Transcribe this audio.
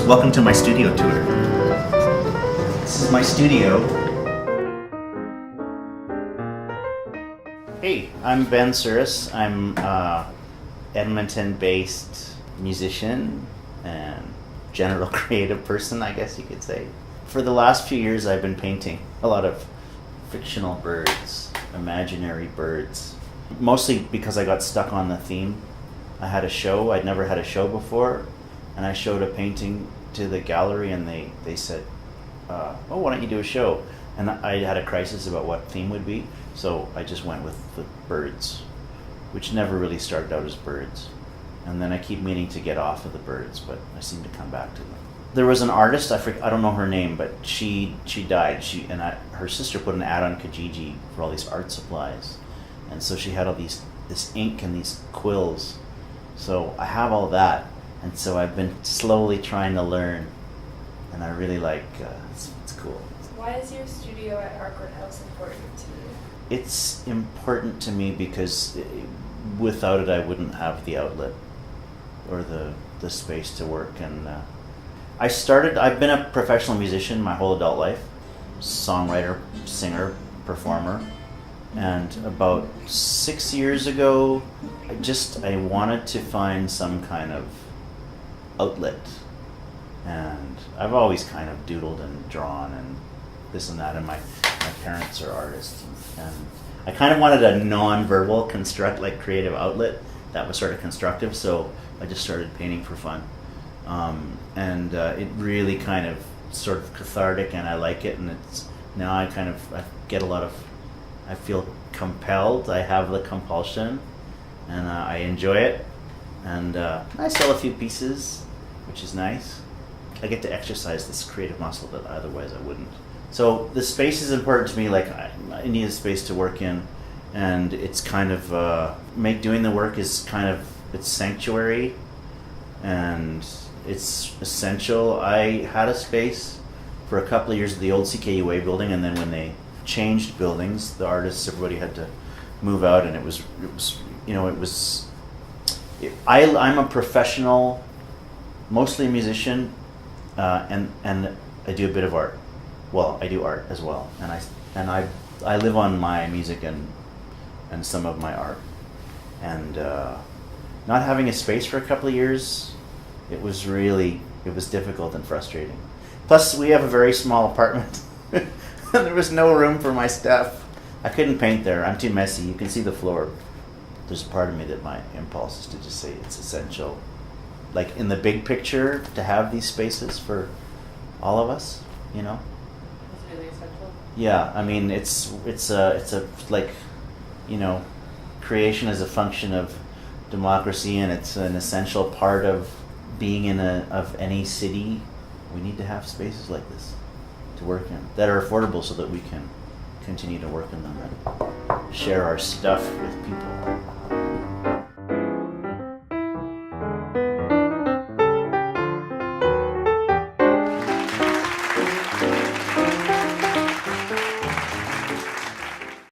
Welcome to my studio tour. This is my studio. Hey, I'm Ben Suris. I'm a Edmonton-based musician and general creative person, I guess you could say. For the last few years, I've been painting a lot of fictional birds, imaginary birds, mostly because I got stuck on the theme. I had a show. I'd never had a show before, and I showed a painting to the gallery, and they said, oh, why don't you do a show? And I had a crisis about what theme would be, so I just went with the birds, which never really started out as birds. And then I keep meaning to get off of the birds, but I seem to come back to them. There was an artist, I don't know her name, but she died. Her sister put an ad on Kijiji for all these art supplies, and so she had all this ink and these quills. So I have all that, and so I've been slowly trying to learn, and I really like it's cool. Why is your studio at Harcourt House important to you? It's important to me because without it I wouldn't have the outlet or the space to work. And I've been a professional musician my whole adult life, songwriter, singer, performer. And about 6 years ago, I wanted to find some kind of outlet. And I've always kind of doodled and drawn and this and that, and my parents are artists. And I kind of wanted a non-verbal creative outlet that was sort of constructive, so I just started painting for fun. It really kind of sort of cathartic, and I like it, and I feel compelled. I have the compulsion, and I enjoy it. And I sell a few pieces, which is nice. I get to exercise this creative muscle that otherwise I wouldn't. So the space is important to me. Like I need a space to work in, and it's kind of doing the work is kind of it's sanctuary, and it's essential. I had a space for a couple of years at the old CKUA building, and then when they changed buildings, the artists, everybody had to move out, and I'm a professional, mostly a musician, and I do a bit of art. Well, I do art as well, and I live on my music and some of my art, and not having a space for a couple of years, it was difficult and frustrating. Plus, we have a very small apartment. There was no room for my stuff. I couldn't paint there. I'm too messy. You can see the floor. There's a part of me that my impulse is to just say it's essential, like in the big picture, to have these spaces for all of us. You know. It's really essential. Yeah, I mean it's like, you know, creation is a function of democracy, and it's an essential part of being of any city. We need to have spaces like this to work in that are affordable, so that we can continue to work in them and share our stuff with people.